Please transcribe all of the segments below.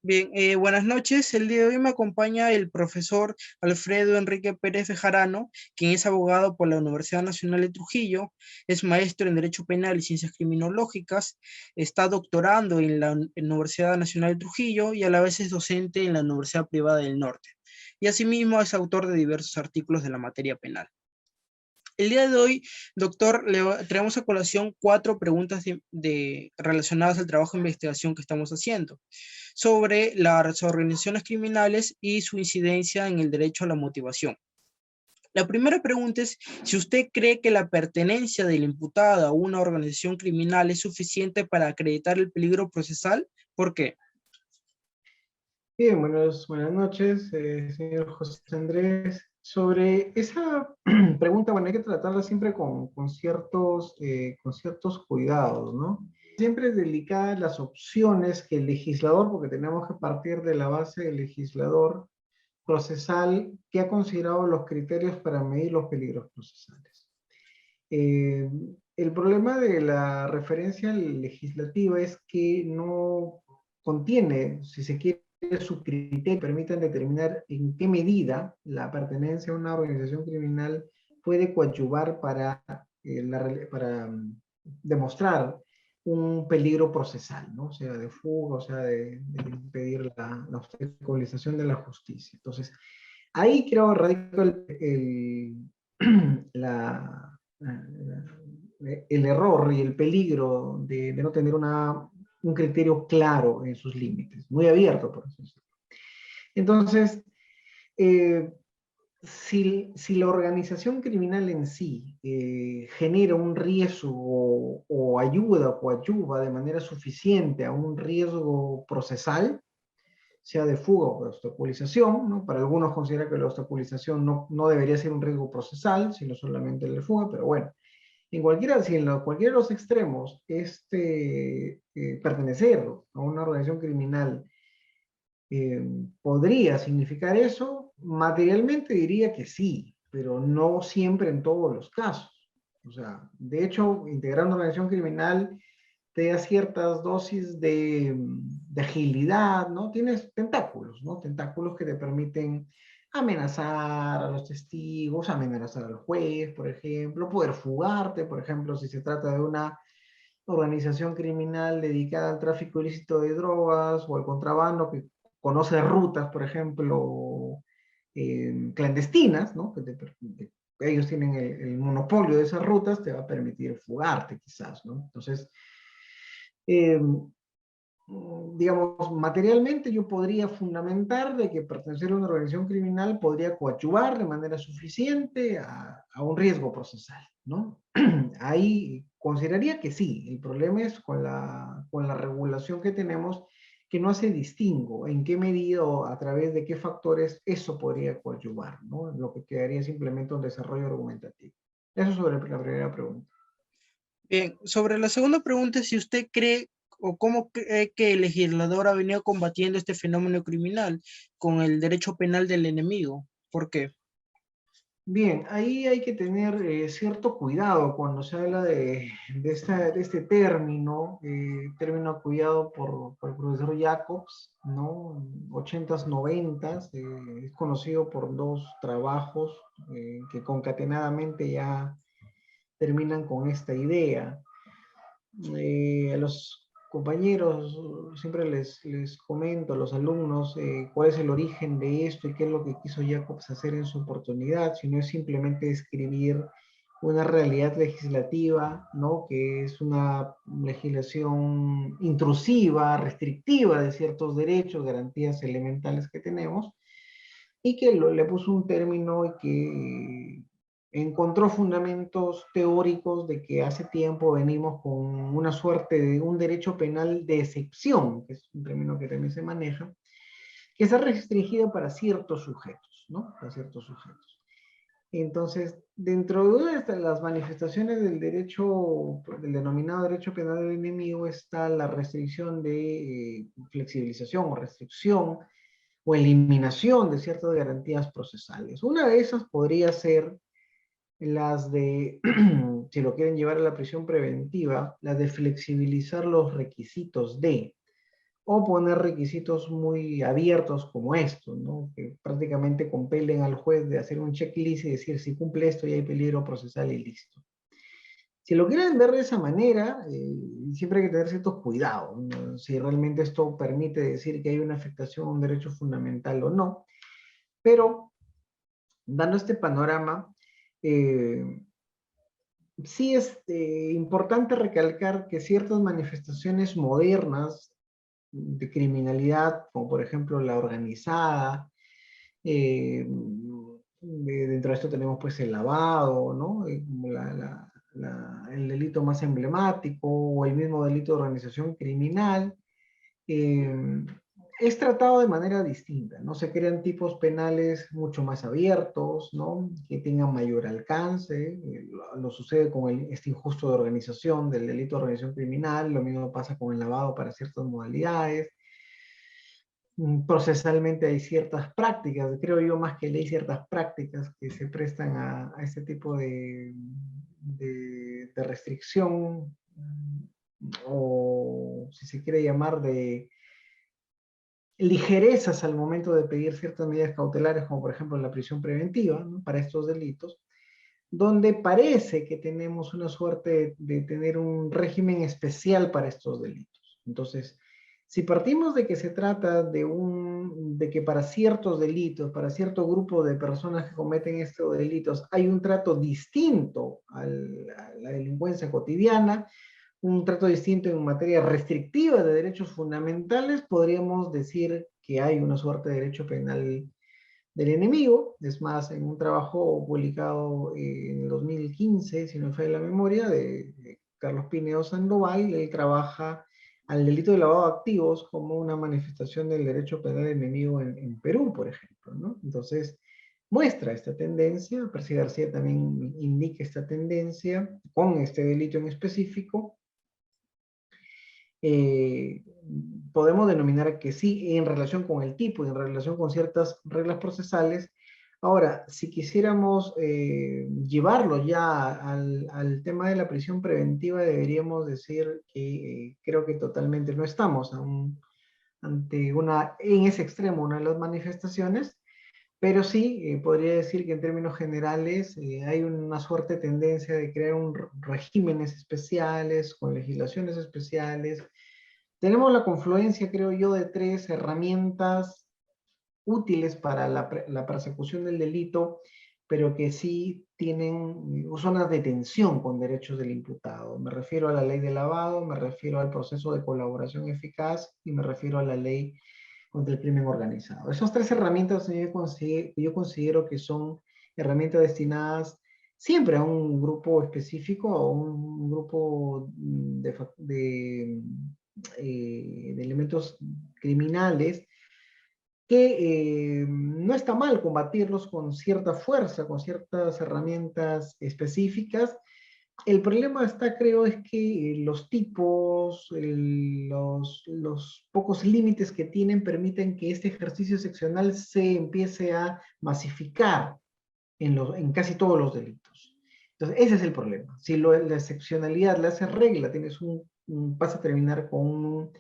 Bien, buenas noches. El día de hoy me acompaña el profesor Alfredo Enrique Pérez Bejarano, quien es abogado por la Universidad Nacional de Trujillo, es maestro en Derecho Penal y Ciencias Criminológicas, está doctorando en la Universidad Nacional de Trujillo y a la vez es docente en la Universidad Privada del Norte. Y asimismo es autor de diversos artículos de la materia penal. El día de hoy, doctor, traemos a colación 4 preguntas relacionadas al trabajo de investigación que estamos haciendo sobre las organizaciones criminales y su incidencia en el derecho a la motivación. La primera pregunta es si usted cree que la pertenencia del imputado a una organización criminal es suficiente para acreditar el peligro procesal. ¿Por qué? Bien, buenas noches, señor José Andrés. Sobre esa pregunta, bueno, hay que tratarla siempre con ciertos cuidados, ¿no? Siempre es delicada las opciones que el legislador, porque tenemos que partir de la base del legislador procesal que ha considerado los criterios para medir los peligros procesales. Eh, el problema de la referencia legislativa es que no contiene, si se quiere, su criterio permitan determinar en qué medida la pertenencia a una organización criminal puede coadyuvar para demostrar un peligro procesal, ¿no? O sea, de fuga, o sea, de impedir la obstaculización de la justicia. Entonces, ahí creo radica el error y el peligro de no tener un criterio claro en sus límites, muy abierto, por así decirlo. Entonces, eh, si la organización criminal en sí genera un riesgo o ayuda o coadyuva de manera suficiente a un riesgo procesal, sea de fuga o de obstaculización, ¿no? Para algunos considera que la obstaculización no debería ser un riesgo procesal, sino solamente el de fuga, pero bueno, si en cualquiera de los extremos pertenecer a una organización criminal eh, podría significar eso, materialmente diría que sí, pero no siempre en todos los casos. O sea, de hecho, integrar una organización criminal te da ciertas dosis de agilidad, ¿no? Tienes tentáculos, ¿no? Tentáculos que te permiten amenazar a los testigos, amenazar al juez, por ejemplo, poder fugarte, por ejemplo, si se trata de una organización criminal dedicada al tráfico ilícito de drogas o al contrabando que conoce rutas, por ejemplo, clandestinas, ¿no? Ellos tienen el monopolio de esas rutas, te va a permitir fugarte quizás, ¿no? Entonces, eh, digamos, materialmente yo podría fundamentar de que pertenecer a una organización criminal podría coadyuvar de manera suficiente a un riesgo procesal, ¿no? Ahí consideraría que sí, el problema es con la regulación que tenemos que no hace distingo en qué medida o a través de qué factores eso podría coadyuvar, ¿no? Lo que quedaría simplemente un desarrollo argumentativo. Eso sobre la primera pregunta. Bien, sobre la segunda pregunta, si usted cree o cómo cree que el legislador ha venido combatiendo este fenómeno criminal con el derecho penal del enemigo. ¿Por qué? Bien, ahí hay que tener cierto cuidado cuando se habla de este término acuñado por el profesor Jacobs, ¿no? 80s, 90s, es conocido por dos trabajos que concatenadamente ya terminan con esta idea. A los compañeros siempre les comento, a los alumnos, cuál es el origen de esto y qué es lo que quiso Jacobs hacer en su oportunidad, si no es simplemente escribir una realidad legislativa, ¿no? Que es una legislación intrusiva, restrictiva de ciertos derechos, garantías elementales que tenemos, y que le puso un término y que encontró fundamentos teóricos de que hace tiempo venimos con una suerte de un derecho penal de excepción, que es un término que también se maneja, que está restringido para ciertos sujetos, ¿no? Para ciertos sujetos. Entonces, dentro de las manifestaciones del derecho, del denominado derecho penal del enemigo, está la restricción de flexibilización o restricción o eliminación de ciertas garantías procesales. Una de esas podría ser las de, si lo quieren llevar a la prisión preventiva, las de flexibilizar los requisitos de, o poner requisitos muy abiertos como estos, ¿no? Que prácticamente compelen al juez de hacer un checklist y decir si cumple esto y hay peligro procesal y listo. Si lo quieren ver de esa manera, siempre hay que tener ciertos cuidados, ¿no? Si realmente esto permite decir que hay una afectación a un derecho fundamental o no. Pero, dando este panorama, eh, sí es importante recalcar que ciertas manifestaciones modernas de criminalidad, como por ejemplo la organizada, dentro de esto tenemos pues el lavado, ¿no? Como el delito más emblemático, o el mismo delito de organización criminal, eh, es tratado de manera distinta, ¿no? Se crean tipos penales mucho más abiertos, ¿no? Que tengan mayor alcance. Lo sucede con este injusto de organización, del delito de organización criminal, lo mismo pasa con el lavado para ciertas modalidades. Procesalmente hay ciertas prácticas, creo yo más que ley, ciertas prácticas que se prestan a este tipo de restricción, o si se quiere llamar de ligerezas al momento de pedir ciertas medidas cautelares, como por ejemplo la prisión preventiva, ¿no? Para estos delitos, donde parece que tenemos una suerte de tener un régimen especial para estos delitos. Entonces, si partimos de que se trata de que para ciertos delitos, para cierto grupo de personas que cometen estos delitos, hay un trato distinto a la delincuencia cotidiana, un trato distinto en materia restrictiva de derechos fundamentales, podríamos decir que hay una suerte de derecho penal del enemigo. Es más, en un trabajo publicado en el 2015, si no me falla la memoria, de Carlos Pineo Sandoval, él trabaja al delito de lavado de activos como una manifestación del derecho penal enemigo en Perú, por ejemplo, ¿no? Entonces, muestra esta tendencia. Percy García también indica esta tendencia con este delito en específico. eh, Podemos denominar que sí en relación con el tipo y en relación con ciertas reglas procesales. Ahora, si quisiéramos llevarlo ya al tema de la prisión preventiva, deberíamos decir que creo que totalmente no estamos ante en ese extremo, una de las manifestaciones, pero sí podría decir que en términos generales hay una suerte de tendencia de crear regímenes especiales, con legislaciones especiales. Tenemos la confluencia, creo yo, de tres herramientas útiles para la persecución del delito, pero que sí tienen zonas de tensión con derechos del imputado. Me refiero a la ley de lavado, me refiero al proceso de colaboración eficaz y me refiero a la ley contra el crimen organizado. Esas tres herramientas yo considero que son herramientas destinadas siempre a un grupo específico, a un grupo de elementos criminales que no está mal combatirlos con cierta fuerza, con ciertas herramientas específicas. El problema está, creo, es que los tipos, los pocos límites que tienen permiten que este ejercicio seccional se empiece a masificar en casi todos los delitos. Entonces, ese es el problema. Si la excepcionalidad la hace regla, vas a terminar con un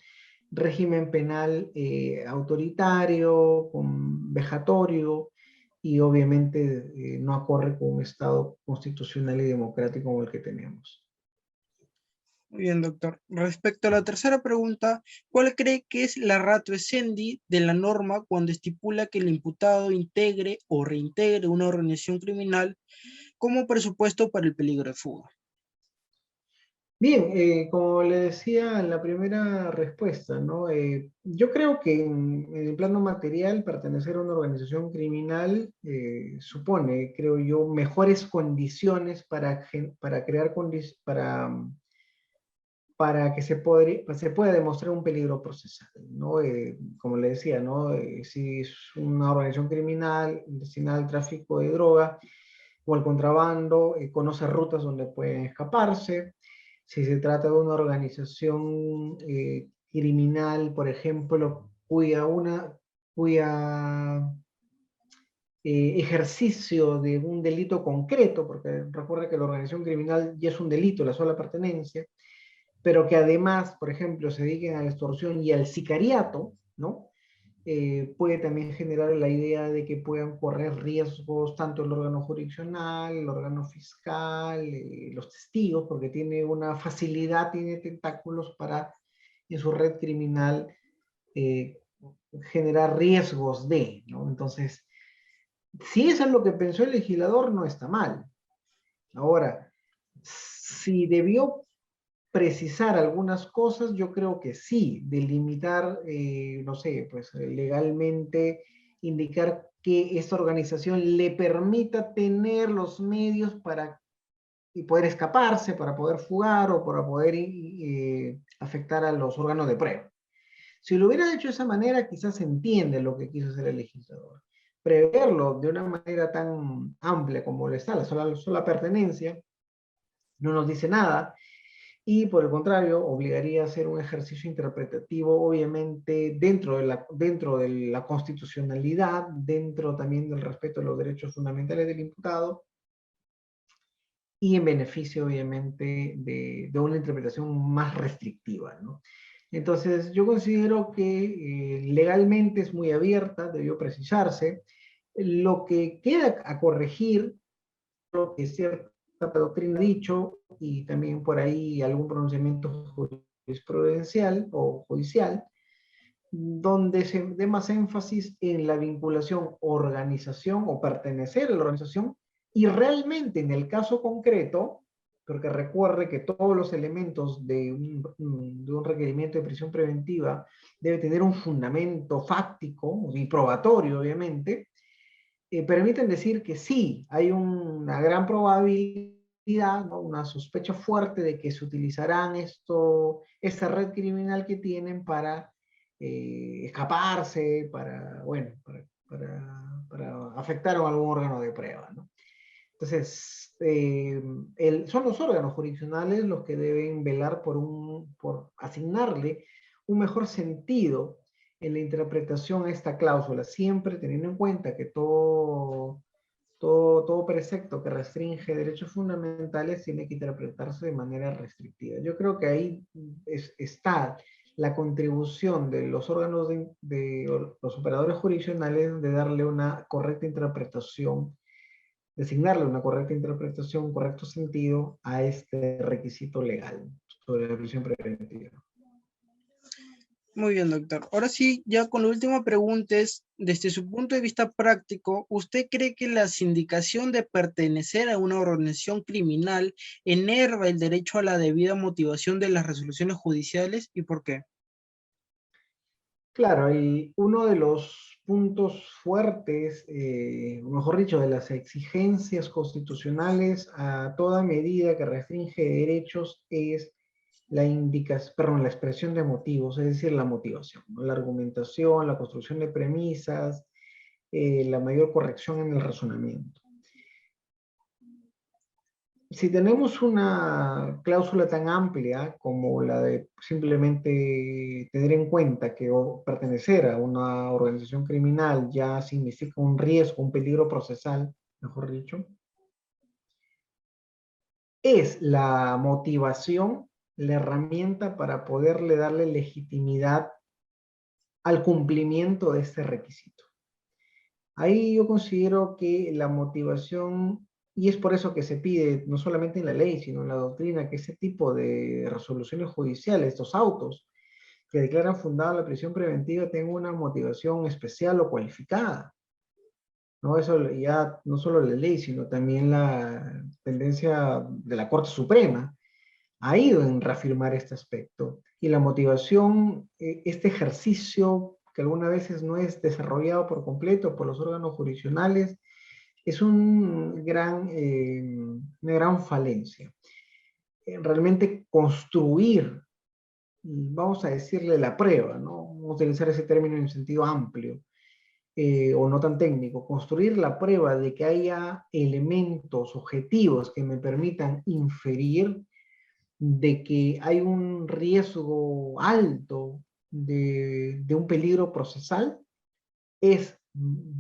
régimen penal autoritario, vejatorio, y obviamente no acorde con un Estado constitucional y democrático como el que tenemos. Muy bien, doctor. Respecto a la tercera pregunta, ¿cuál cree que es la ratio essendi de la norma cuando estipula que el imputado integre o reintegre una organización criminal como presupuesto para el peligro de fuga? Bien, como le decía en la primera respuesta, ¿no? Yo creo que en el plano material pertenecer a una organización criminal supone, creo yo, mejores condiciones para crear para que se pueda demostrar un peligro procesal, ¿no? Como le decía, ¿no? Si es una organización criminal destinada al tráfico de droga o al contrabando, conoce rutas donde pueden escaparse. Si se trata de una organización criminal, por ejemplo, cuya ejercicio de un delito concreto, porque recuerda que la organización criminal ya es un delito, la sola pertenencia, pero que además, por ejemplo, se dediquen a la extorsión y al sicariato, ¿no? Puede también generar la idea de que puedan correr riesgos tanto el órgano jurisdiccional, el órgano fiscal, los testigos, porque tiene una facilidad, tiene tentáculos para en su red criminal eh, generar riesgos de, ¿no? Entonces, si eso es lo que pensó el legislador, no está mal. Ahora, si debió precisar algunas cosas, yo creo que sí, delimitar, no sé, pues legalmente indicar que esta organización le permita tener los medios para y poder escaparse, para poder fugar o para poder afectar a los órganos de prueba. Si lo hubiera hecho de esa manera, quizás se entiende lo que quiso hacer el legislador. Preverlo de una manera tan amplia como lo está, la sola pertenencia, no nos dice nada, y por el contrario, obligaría a hacer un ejercicio interpretativo, obviamente, dentro de la constitucionalidad, dentro también del respeto de los derechos fundamentales del imputado, y en beneficio, obviamente, de una interpretación más restrictiva, ¿no? Entonces, yo considero que legalmente es muy abierta, debió precisarse. Lo que queda a corregir, lo que cierta doctrina ha dicho, y también por ahí algún pronunciamiento jurisprudencial o judicial, donde se dé más énfasis en la vinculación organización o pertenecer a la organización, y realmente en el caso concreto, porque recuerde que todos los elementos de un requerimiento de prisión preventiva debe tener un fundamento fáctico y probatorio, obviamente, permiten decir que sí, hay una gran probabilidad, ¿no? Una sospecha fuerte de que se utilizarán esta red criminal que tienen para escaparse, bueno, para afectar a algún órgano de prueba, ¿no? Entonces, son los órganos jurisdiccionales los que deben velar por asignarle un mejor sentido en la interpretación a esta cláusula, siempre teniendo en cuenta que todo precepto que restringe derechos fundamentales tiene que interpretarse de manera restrictiva. Yo creo que ahí está la contribución de los órganos de los operadores jurisdiccionales de darle una correcta interpretación, designarle una correcta interpretación, un correcto sentido a este requisito legal sobre la prisión preventiva. Muy bien, doctor. Ahora sí, ya con la última pregunta es, desde su punto de vista práctico, ¿usted cree que la sindicación de pertenecer a una organización criminal enerva el derecho a la debida motivación de las resoluciones judiciales y por qué? Claro, y uno de los puntos fuertes, o mejor dicho, de las exigencias constitucionales a toda medida que restringe derechos es la expresión de motivos, es decir, la motivación, ¿no? La argumentación, la construcción de premisas, la mayor corrección en el razonamiento. Si tenemos una cláusula tan amplia como la de simplemente tener en cuenta que pertenecer a una organización criminal ya significa un riesgo, un peligro procesal, mejor dicho, es la motivación la herramienta para poderle darle legitimidad al cumplimiento de este requisito. Ahí yo considero que la motivación, y es por eso que se pide, no solamente en la ley, sino en la doctrina, que ese tipo de resoluciones judiciales, estos autos que declaran fundada la prisión preventiva, tengan una motivación especial o cualificada. ¿No? Eso ya no solo la ley, sino también la tendencia de la Corte Suprema ha ido en reafirmar este aspecto. Y la motivación, este ejercicio que algunas veces no es desarrollado por completo por los órganos jurisdiccionales, es una gran falencia. Realmente construir, vamos a decirle la prueba, ¿no? Vamos a utilizar ese término en sentido amplio, o no tan técnico, construir la prueba de que haya elementos objetivos que me permitan inferir de que hay un riesgo alto de un peligro procesal, es,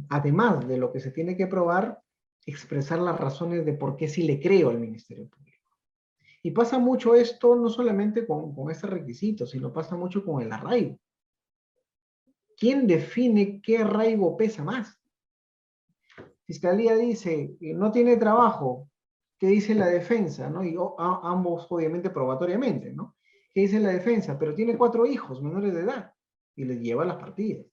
además de lo que se tiene que probar, expresar las razones de por qué sí le creo al Ministerio Público. Y pasa mucho esto, no solamente con este requisito, sino pasa mucho con el arraigo. ¿Quién define qué arraigo pesa más? Fiscalía dice, no tiene trabajo. ¿Qué dice la defensa? ¿No? Y ambos, obviamente, probatoriamente, ¿no? ¿Qué dice la defensa? Pero tiene 4 hijos menores de edad y les lleva a las partidas.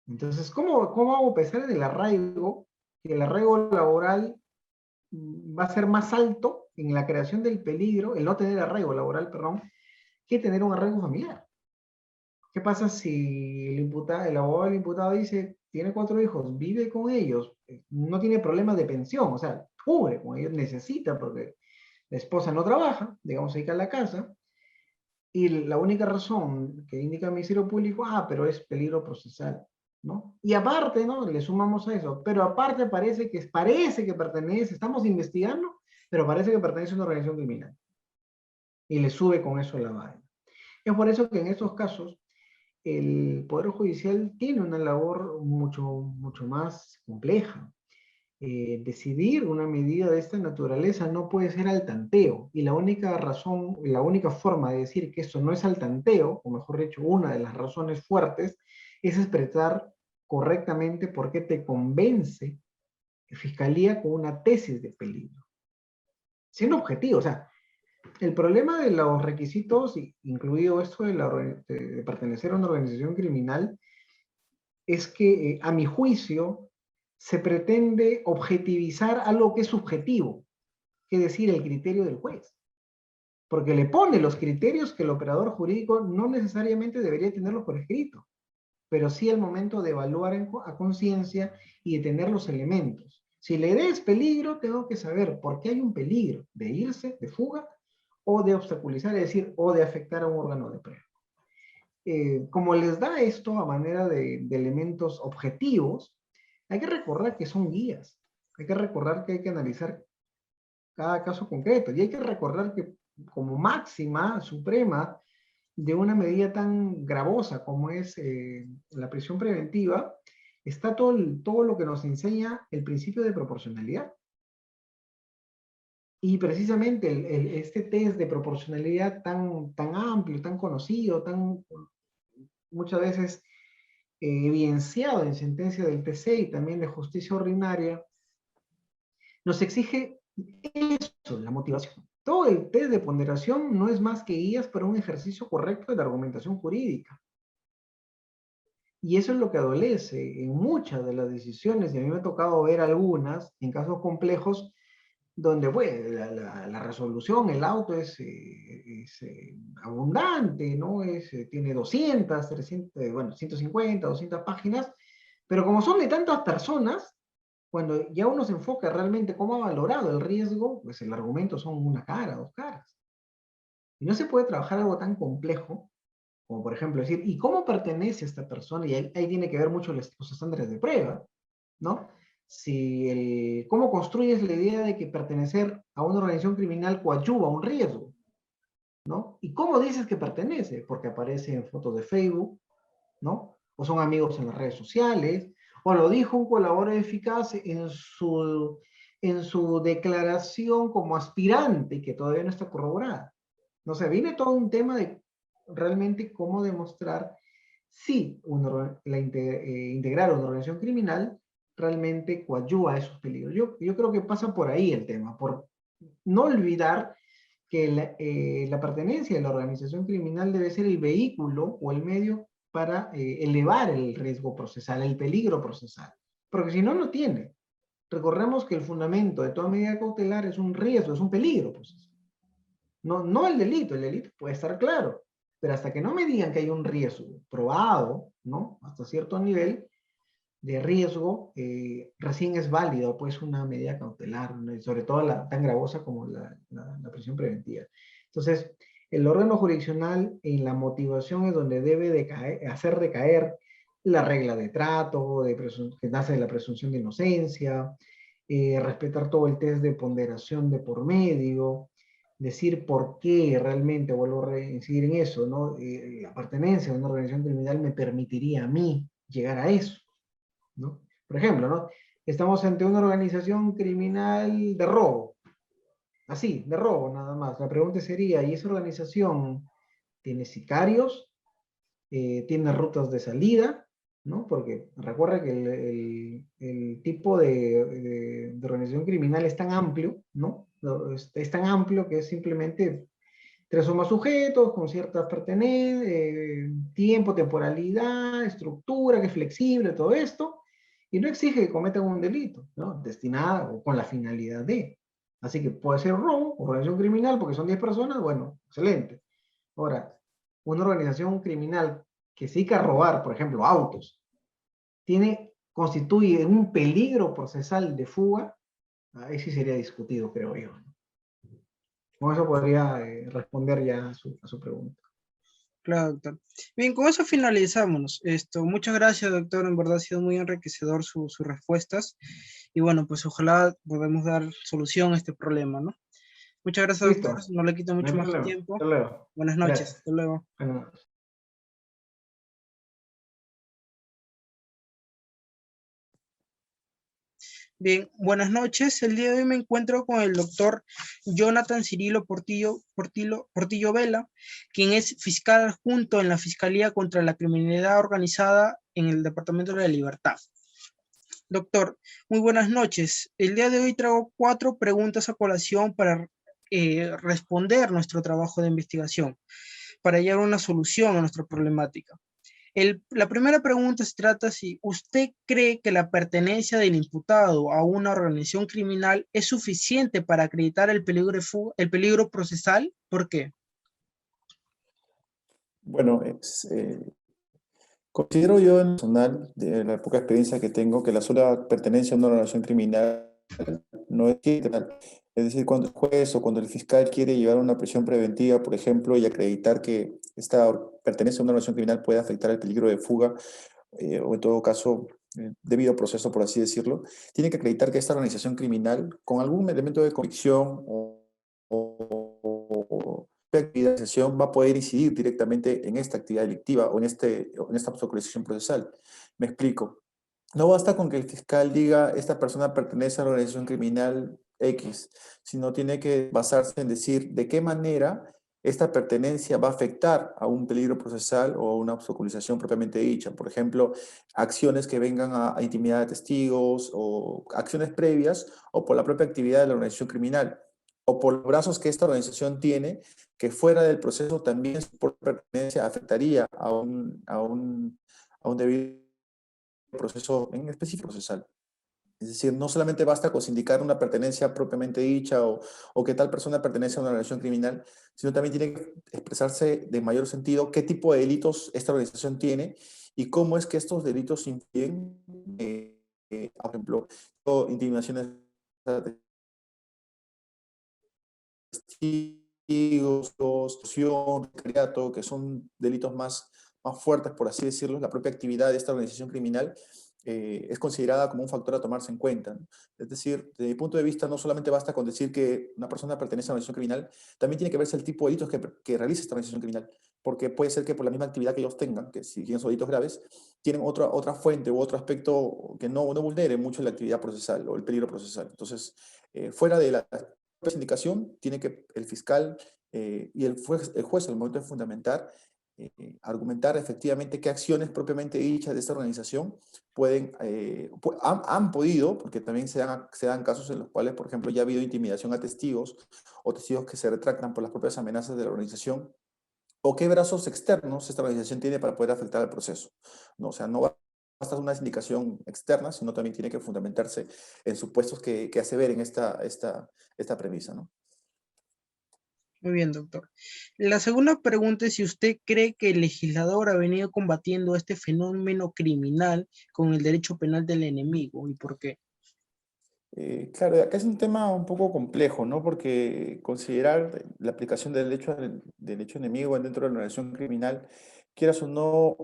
Entonces, ¿cómo hago pesar en el arraigo? Que el arraigo laboral va a ser más alto en la creación del peligro, el no tener arraigo laboral, perdón, que tener un arraigo familiar. ¿Qué pasa si el abogado del imputado dice, tiene 4 hijos, vive con ellos, no tiene problemas de pensión, o sea, cubre con ellos, necesita porque la esposa no trabaja, digamos, se dedica a la casa, y la única razón que indica el Ministerio Público, pero es peligro procesal, ¿no? Y aparte, ¿no? Le sumamos a eso, pero aparte parece que pertenece, estamos investigando, pero parece que pertenece a una organización criminal. Y le sube con eso la vaina. Es por eso que en estos casos, el Poder Judicial tiene una labor mucho más compleja. Decidir una medida de esta naturaleza no puede ser al tanteo, y la única razón, la única forma de decir que esto no es al tanteo, o mejor dicho, una de las razones fuertes, es expresar correctamente por qué te convence Fiscalía con una tesis de peligro. Siendo objetivo, o sea, el problema de los requisitos, incluido esto de pertenecer a una organización criminal, es que, a mi juicio, se pretende objetivizar algo que es subjetivo, que es decir, el criterio del juez. Porque le pone los criterios que el operador jurídico no necesariamente debería tenerlos por escrito, pero sí al momento de evaluar a conciencia y de tener los elementos. Si la idea es peligro, tengo que saber por qué hay un peligro de irse, de fuga, o de obstaculizar, es decir, o de afectar a un órgano de prueba. Como les da esto a manera de elementos objetivos, hay que recordar que son guías, hay que recordar que hay que analizar cada caso concreto, y hay que recordar que como máxima suprema de una medida tan gravosa como es la prisión preventiva, está todo lo que nos enseña el principio de proporcionalidad. Y precisamente este test de proporcionalidad tan amplio, tan conocido, muchas veces evidenciado en sentencia del TC y también de justicia ordinaria, nos exige eso, la motivación. Todo el test de ponderación no es más que guías para un ejercicio correcto de la argumentación jurídica. Y eso es lo que adolece en muchas de las decisiones, y a mí me ha tocado ver algunas, en casos complejos, donde bueno, la resolución, el auto es abundante, ¿no? Tiene 200, 300, bueno, 150, 200 páginas, pero como son de tantas personas, cuando ya uno se enfoca realmente cómo ha valorado el riesgo, pues el argumento son una cara, 2 caras. Y no se puede trabajar algo tan complejo, como por ejemplo decir, ¿y cómo pertenece a esta persona? Y ahí tiene que ver mucho los estándares de prueba, ¿no? ¿Cómo construyes la idea de que pertenecer a una organización criminal coadyuva un riesgo? ¿No? ¿Y cómo dices que pertenece? Porque aparece en fotos de Facebook, ¿no? O son amigos en las redes sociales, o lo dijo un colaborador eficaz en su declaración como aspirante, que todavía no está corroborada. No sé, viene todo un tema de realmente cómo demostrar si integrar una organización criminal realmente coadyuva a esos peligros. Yo creo que pasa por ahí el tema, por no olvidar que la pertenencia de la organización criminal debe ser el vehículo o el medio para elevar el riesgo procesal, el peligro procesal. Porque si no, no tiene. Recordemos que el fundamento de toda medida cautelar es un riesgo, es un peligro procesal. No el delito puede estar claro, pero hasta que no me digan que hay un riesgo probado, ¿no? Hasta cierto nivel de riesgo, recién es válido pues una medida cautelar, ¿no? Y sobre todo tan gravosa como la prisión preventiva. Entonces, el órgano jurisdiccional en la motivación es donde debe hacer recaer la regla de trato, que nace de la presunción de inocencia, respetar todo el test de ponderación de por medio, decir por qué realmente, vuelvo a reincidir en eso, ¿no? La pertenencia a una organización criminal me permitiría a mí llegar a eso, ¿no? Por ejemplo, ¿no? Estamos ante una organización criminal de robo. Así, de robo nada más. La pregunta sería, ¿y esa organización tiene sicarios? ¿Tiene rutas de salida? ¿No? Porque recuerda que el tipo de organización criminal es tan amplio, ¿no? Es tan amplio que es simplemente tres o más sujetos con cierta pertenencia, tiempo, temporalidad, estructura, que es flexible, todo esto, y no exige que cometan un delito, ¿no? Destinado o con la finalidad de. Así que puede ser robo, organización criminal, porque son 10 personas, bueno, excelente. Ahora, una organización criminal que se dedica a robar, por ejemplo, autos, constituye un peligro procesal de fuga, ahí sí sería discutido, creo yo. Con eso podría responder ya a su pregunta. Claro, doctor. Bien, con eso finalizamos. Muchas gracias, doctor. En verdad ha sido muy enriquecedor sus respuestas. Y bueno, pues ojalá podamos dar solución a este problema, ¿no? Muchas gracias, doctor. Listo, No le quito no mucho hay más su problema. tiempo. Hasta luego. Buenas noches. Gracias. Hasta luego. Bueno, Bien, buenas noches. El día de hoy me encuentro con el doctor Jonathan Cirilo Portillo Vela, quien es fiscal adjunto en la Fiscalía contra la Criminalidad Organizada en el Departamento de la Libertad. Doctor, muy buenas noches. El día de hoy traigo 4 preguntas a colación para responder nuestro trabajo de investigación, para hallar una solución a nuestra problemática. La primera pregunta se trata si usted cree que la pertenencia del imputado a una organización criminal es suficiente para acreditar el peligro de fuga, el peligro procesal. ¿Por qué? Bueno, considero yo en personal, de la poca experiencia que tengo, que la sola pertenencia a una organización criminal no es criminal. Es decir, cuando el juez o cuando el fiscal quiere llevar una prisión preventiva, por ejemplo, y acreditar que esta pertenencia a una organización criminal puede afectar el peligro de fuga, o en todo caso, debido proceso, por así decirlo, tiene que acreditar que esta organización criminal, con algún elemento de convicción o actividad de sesión, va a poder incidir directamente en esta actividad delictiva o en esta obstaculización procesal. Me explico. No basta con que el fiscal diga esta persona pertenece a la organización criminal X, sino tiene que basarse en decir de qué manera esta pertenencia va a afectar a un peligro procesal o a una obstaculización propiamente dicha. Por ejemplo, acciones que vengan a intimidar a testigos o acciones previas o por la propia actividad de la organización criminal o por los brazos que esta organización tiene que fuera del proceso también por pertenencia afectaría a un debido proceso en específico procesal. Es decir, no solamente basta con indicar una pertenencia propiamente dicha o que tal persona pertenece a una organización criminal, sino también tiene que expresarse de mayor sentido qué tipo de delitos esta organización tiene y cómo es que estos delitos influyen, por ejemplo, intimidaciones a testigos, extorsión, sicariato, que son delitos más fuertes, por así decirlo. La propia actividad de esta organización criminal es considerada como un factor a tomarse en cuenta, ¿no? Es decir, desde mi punto de vista, no solamente basta con decir que una persona pertenece a una organización criminal, también tiene que verse el tipo de delitos que realiza esta organización criminal, porque puede ser que por la misma actividad que ellos tengan, que si bien son delitos graves, tienen otra fuente u otro aspecto que no vulnere mucho la actividad procesal o el peligro procesal. Entonces, fuera de la indicación, tiene que el fiscal y el juez al momento de fundamentar, argumentar efectivamente qué acciones propiamente dichas de esta organización han podido, porque también se dan casos en los cuales, por ejemplo, ya ha habido intimidación a testigos o testigos que se retractan por las propias amenazas de la organización, o qué brazos externos esta organización tiene para poder afectar el proceso. ¿No? O sea, no basta una indicación externa, sino también tiene que fundamentarse en supuestos que aseveren esta premisa, ¿no? Muy bien, doctor. La segunda pregunta es si usted cree que el legislador ha venido combatiendo este fenómeno criminal con el derecho penal del enemigo y por qué. Claro, acá es un tema un poco complejo, ¿no? Porque considerar la aplicación del hecho enemigo dentro de la organización criminal, quieras o no,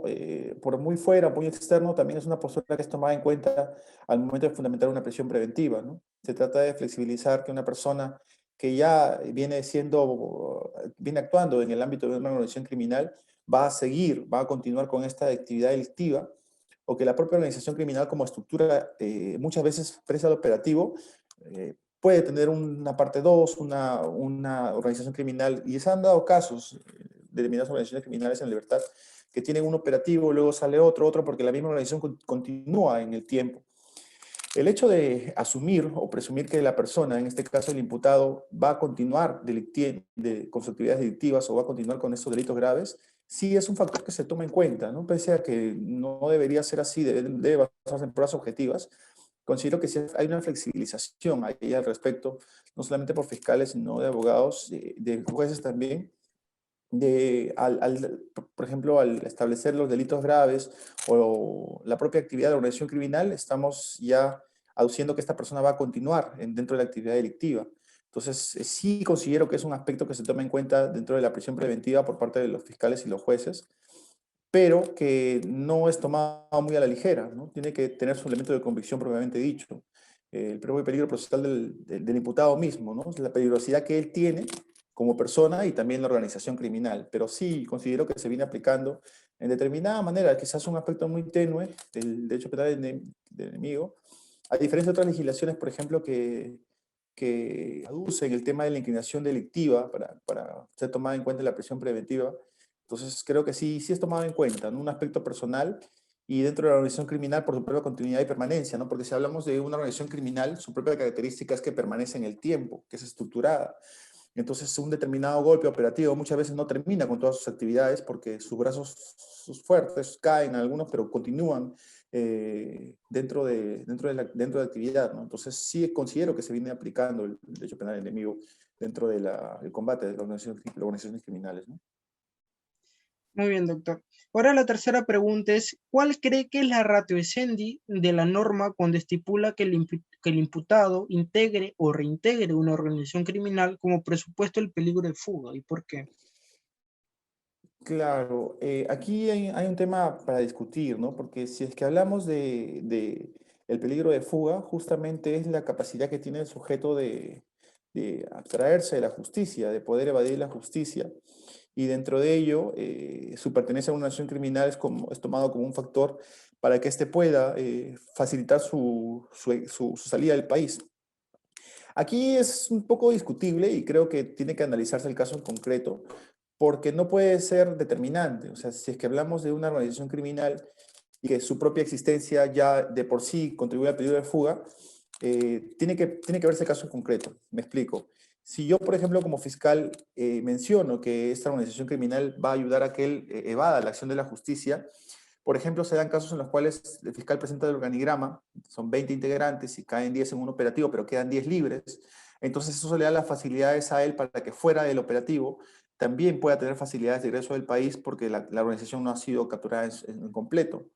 por muy fuera, muy externo, también es una postura que es tomada en cuenta al momento de fundamentar una prisión preventiva, ¿no? Se trata de flexibilizar que una persona que ya viene actuando en el ámbito de una organización criminal, va a continuar con esta actividad delictiva o que la propia organización criminal como estructura muchas veces presa al operativo, puede tener una parte 2, una organización criminal, y se han dado casos de determinadas organizaciones criminales en libertad que tienen un operativo, luego sale otro, porque la misma organización continúa en el tiempo. El hecho de asumir o presumir que la persona, en este caso el imputado, va a continuar con sus actividades delictivas o va a continuar con estos delitos graves, sí es un factor que se toma en cuenta, ¿no? Pese a que no debería ser así, debe basarse en pruebas objetivas. Considero que sí hay una flexibilización ahí al respecto, no solamente por fiscales, sino de abogados, de jueces también, por ejemplo, al establecer los delitos graves o la propia actividad de la organización criminal, estamos ya aduciendo que esta persona va a continuar dentro de la actividad delictiva. Entonces, sí considero que es un aspecto que se toma en cuenta dentro de la prisión preventiva por parte de los fiscales y los jueces, pero que no es tomado muy a la ligera, ¿no? Tiene que tener su elemento de convicción propiamente dicho. El propio peligro procesal del imputado mismo, ¿no? La peligrosidad que él tiene como persona y también la organización criminal. Pero sí considero que se viene aplicando en determinada manera, quizás un aspecto muy tenue del derecho penal del enemigo, a diferencia de otras legislaciones, por ejemplo, que aducen el tema de la inclinación delictiva para ser tomada en cuenta en la prisión preventiva. Entonces, creo que sí es tomado en cuenta, ¿no? Un aspecto personal y dentro de la organización criminal por su propia continuidad y permanencia, ¿no? Porque si hablamos de una organización criminal, su propia característica es que permanece en el tiempo, que es estructurada. Entonces, un determinado golpe operativo muchas veces no termina con todas sus actividades porque sus brazos, sus fuertes caen algunos, pero continúan dentro de la actividad, ¿no? Entonces, sí considero que se viene aplicando el derecho penal enemigo dentro del combate de las organizaciones criminales, ¿no? Muy bien, doctor. Ahora la tercera pregunta es, ¿cuál cree que es la ratio essendi de la norma cuando estipula que que el imputado integre o reintegre una organización criminal como presupuesto el peligro de fuga? ¿Y por qué? Claro, aquí hay un tema para discutir, ¿no? Porque si es que hablamos de el peligro de fuga, justamente es la capacidad que tiene el sujeto de abstraerse de la justicia, de poder evadir la justicia. Y dentro de ello, su pertenencia a una nación criminal es tomado como un factor para que éste pueda facilitar su salida del país. Aquí es un poco discutible y creo que tiene que analizarse el caso en concreto, porque no puede ser determinante. O sea, si es que hablamos de una organización criminal y que su propia existencia ya de por sí contribuye al peligro de fuga, tiene que verse el caso en concreto. Me explico. Si yo, por ejemplo, como fiscal menciono que esta organización criminal va a ayudar a que él evada la acción de la justicia, por ejemplo, se dan casos en los cuales el fiscal presenta el organigrama, son 20 integrantes y caen 10 en un operativo, pero quedan 10 libres. Entonces eso le da las facilidades a él para que fuera del operativo también pueda tener facilidades de ingreso del país porque la organización no ha sido capturada en completo.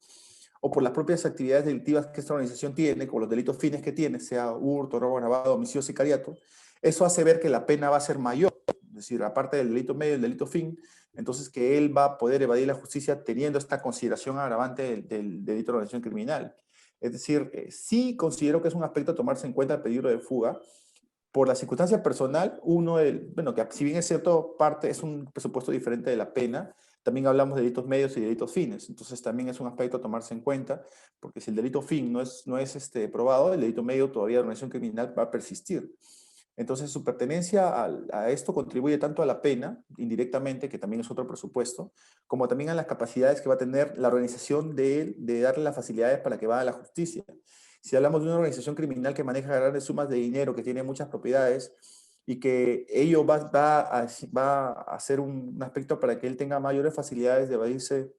O por las propias actividades delictivas que esta organización tiene, con los delitos fines que tiene, sea hurto, robo agravado, homicidio, sicariato, eso hace ver que la pena va a ser mayor. Es decir, aparte del delito medio y el delito fin, entonces que él va a poder evadir la justicia teniendo esta consideración agravante del delito de organización criminal. Es decir, sí considero que es un aspecto a tomarse en cuenta el peligro de fuga. Por la circunstancia personal, bueno, que si bien es cierto, parte es un presupuesto diferente de la pena, también hablamos de delitos medios y delitos fines. Entonces también es un aspecto a tomarse en cuenta, porque si el delito fin no es probado, el delito medio todavía de organización criminal va a persistir. Entonces, su pertenencia a esto contribuye tanto a la pena, indirectamente, que también es otro presupuesto, como también a las capacidades que va a tener la organización de darle las facilidades para que vaya a la justicia. Si hablamos de una organización criminal que maneja grandes sumas de dinero, que tiene muchas propiedades, y que ello va a ser un aspecto para que él tenga mayores facilidades de evadirse,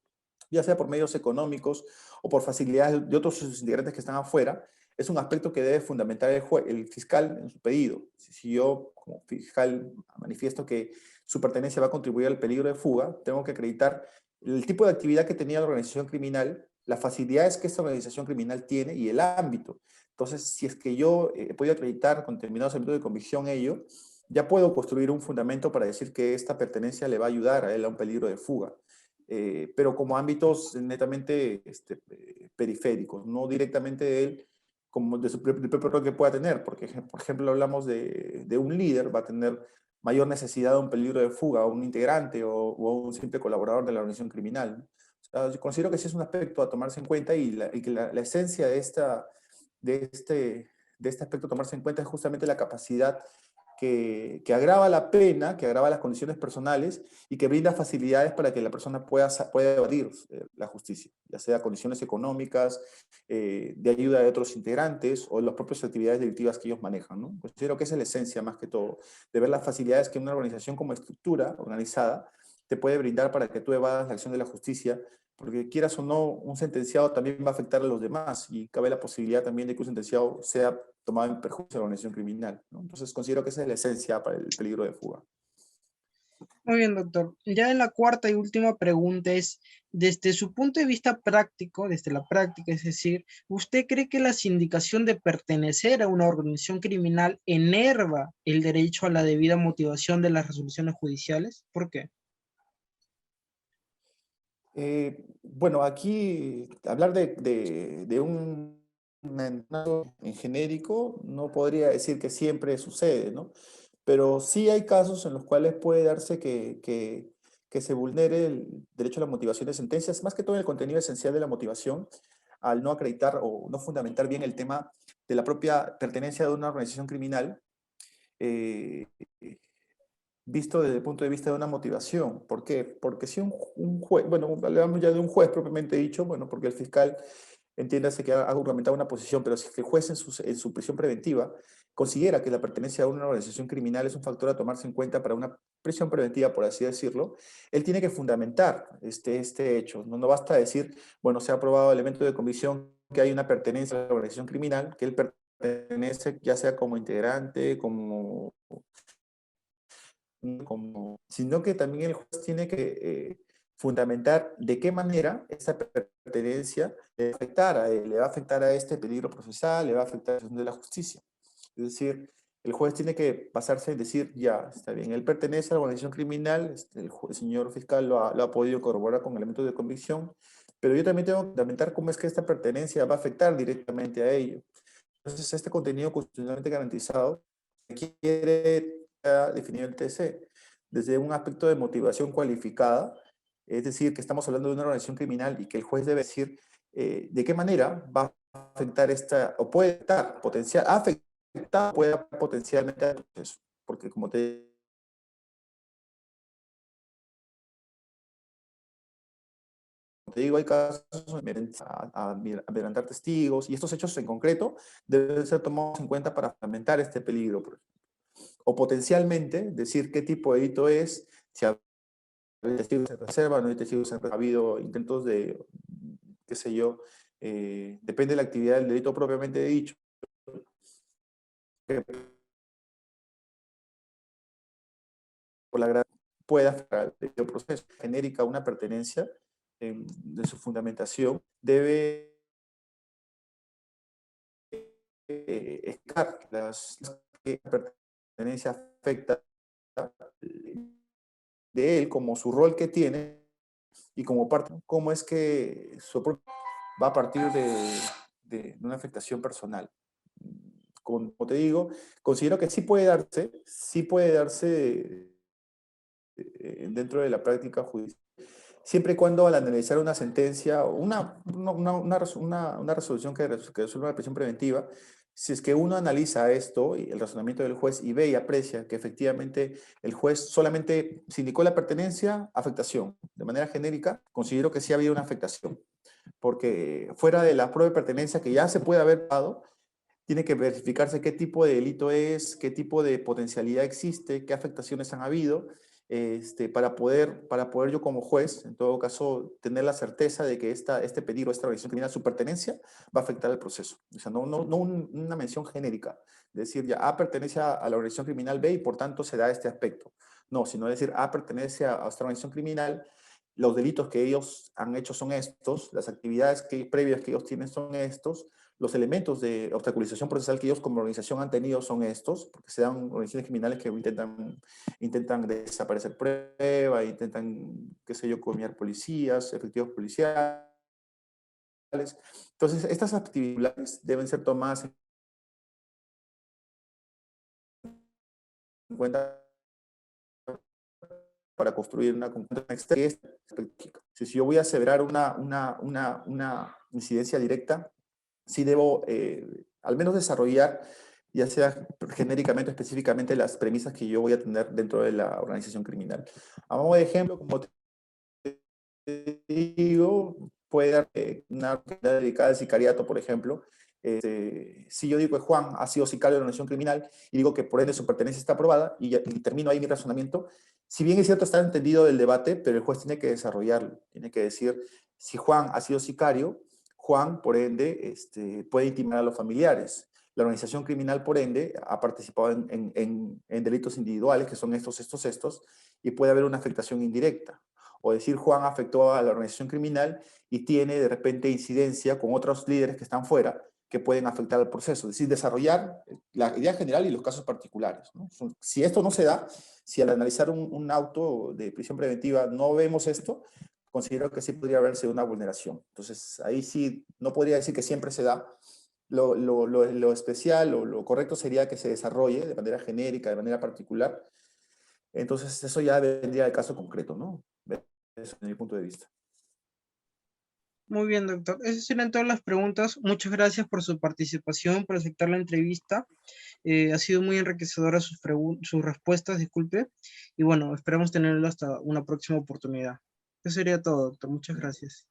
ya sea por medios económicos o por facilidades de otros sus integrantes que están afuera, es un aspecto que debe fundamentar el fiscal en su pedido. Si yo, como fiscal, manifiesto que su pertenencia va a contribuir al peligro de fuga, tengo que acreditar el tipo de actividad que tenía la organización criminal, las facilidades que esta organización criminal tiene y el ámbito. Entonces, si es que yo he podido acreditar con determinados ámbitos de convicción ello, ya puedo construir un fundamento para decir que esta pertenencia le va a ayudar a él a un peligro de fuga. Pero como ámbitos netamente periféricos, no directamente de él, como de su propio rol que pueda tener, porque, por ejemplo, hablamos de un líder, va a tener mayor necesidad de un peligro de fuga, a un integrante o a un simple colaborador de la organización criminal, ¿no? O sea, yo considero que sí es un aspecto a tomarse en cuenta y que la esencia de de este aspecto a tomarse en cuenta es justamente la capacidad que agrava la pena, que agrava las condiciones personales y que brinda facilidades para que la persona pueda evadir la justicia, ya sea condiciones económicas, de ayuda de otros integrantes o las propias actividades delictivas que ellos manejan, ¿no? Considero que esa es la esencia más que todo, de ver las facilidades que una organización como estructura organizada te puede brindar para que tú evadas la acción de la justicia, porque quieras o no, un sentenciado también va a afectar a los demás y cabe la posibilidad también de que un sentenciado sea tomado en perjuicio de la organización criminal, ¿no? Entonces considero que esa es la esencia para el peligro de fuga. Muy bien, doctor. Ya en la cuarta y última pregunta es, desde su punto de vista práctico, desde la práctica, es decir, ¿usted cree que la sindicación de pertenecer a una organización criminal enerva el derecho a la debida motivación de las resoluciones judiciales? ¿Por qué? Bueno, aquí hablar de un en genérico no podría decir que siempre sucede, ¿no? Pero sí hay casos en los cuales puede darse que se vulnere el derecho a la motivación de sentencias, más que todo el contenido esencial de la motivación, al no acreditar o no fundamentar bien el tema de la propia pertenencia de una organización criminal, eh, visto desde el punto de vista de una motivación. ¿Por qué? Porque si un juez, bueno, hablamos ya de un juez propiamente dicho, bueno, porque el fiscal entiéndase que ha argumentado una posición, pero si el juez en su prisión preventiva considera que la pertenencia a una organización criminal es un factor a tomarse en cuenta para una prisión preventiva, por así decirlo, él tiene que fundamentar este hecho. No, no basta decir, bueno, se ha probado elemento de convicción que hay una pertenencia a la organización criminal, que él pertenece ya sea como integrante, sino que también el juez tiene que fundamentar de qué manera esa pertenencia le va a afectar a él, le va a afectar a este peligro procesal, le va a afectar a la acción de la justicia. Es decir, el juez tiene que basarse en decir, ya, está bien, él pertenece a la organización criminal, el señor fiscal lo ha podido corroborar con elementos de convicción, pero yo también tengo que fundamentar cómo es que esta pertenencia va a afectar directamente a ello. Entonces, este contenido constitucionalmente garantizado requiere definir el TC desde un aspecto de motivación cualificada, es decir, que estamos hablando de una organización criminal y que el juez debe decir de qué manera va a afectar esta, o puede estar potencial, afectar, puede potencialmente al proceso. Porque como te digo, hay casos a adelantar testigos y estos hechos en concreto deben ser tomados en cuenta para fundamentar este peligro. O potencialmente decir qué tipo de delito es, si hay testigos en reserva, no hay testigos en reserva, ha habido intentos de, qué sé yo, depende de la actividad del delito propiamente dicho, que por la gravedad pueda afectar el proceso genérica una pertenencia de su fundamentación, debe explicar las que la pertenencia afecta de él como su rol que tiene y como parte, cómo es que su va a partir de una afectación personal. Como te digo, considero que sí puede darse dentro de la práctica judicial, siempre y cuando al analizar una sentencia o una resolución que resuelva la prisión preventiva, si es que uno analiza esto y el razonamiento del juez y ve y aprecia que efectivamente el juez solamente se indicó la pertenencia, afectación. De manera genérica, considero que sí ha habido una afectación, porque fuera de la prueba de pertenencia que ya se puede haber dado, tiene que verificarse qué tipo de delito es, qué tipo de potencialidad existe, qué afectaciones han habido, para poder yo como juez, en todo caso, tener la certeza de que este peligro, esta organización criminal, su pertenencia, va a afectar el proceso. O sea, no una mención genérica, decir ya A pertenece a la organización criminal B y por tanto se da este aspecto. No, sino decir A pertenece a esta organización criminal, los delitos que ellos han hecho son estos, las actividades previas que ellos tienen son estos, los elementos de obstaculización procesal que ellos como organización han tenido son estos, porque se dan organizaciones criminales que intentan desaparecer pruebas, intentan, qué sé yo, comiar policías, efectivos policiales. Entonces, estas actividades deben ser tomadas en cuenta para construir una conjunta externa. Si yo voy a aseverar una incidencia directa, sí debo al menos desarrollar, ya sea genéricamente o específicamente, las premisas que yo voy a tener dentro de la organización criminal. A modo de ejemplo, como te digo, puede dar una actividad dedicada al sicariato, por ejemplo. Si yo digo que Juan ha sido sicario de la organización criminal y digo que por ende su pertenencia está aprobada y termino ahí mi razonamiento, si bien es cierto está entendido del debate, pero el juez tiene que desarrollarlo, tiene que decir, si Juan ha sido sicario, Juan por ende puede intimar a los familiares. La organización criminal por ende ha participado en delitos individuales, que son estos, y puede haber una afectación indirecta. O decir, Juan afectó a la organización criminal y tiene de repente incidencia con otros líderes que están fuera que pueden afectar al proceso. Es decir, desarrollar la idea general y los casos particulares, ¿no? Si esto no se da, si al analizar un auto de prisión preventiva no vemos esto, considero que sí podría haberse una vulneración. Entonces, ahí sí, no podría decir que siempre se da. Lo especial o lo correcto sería que se desarrolle de manera genérica, de manera particular. Entonces, eso ya vendría al caso concreto, ¿no? Eso es mi punto de vista. Muy bien, doctor. Esas eran todas las preguntas. Muchas gracias por su participación, por aceptar la entrevista. Ha sido muy enriquecedora sus respuestas, disculpe. Y bueno, esperamos tenerlo hasta una próxima oportunidad. Eso sería todo, doctor. Muchas gracias.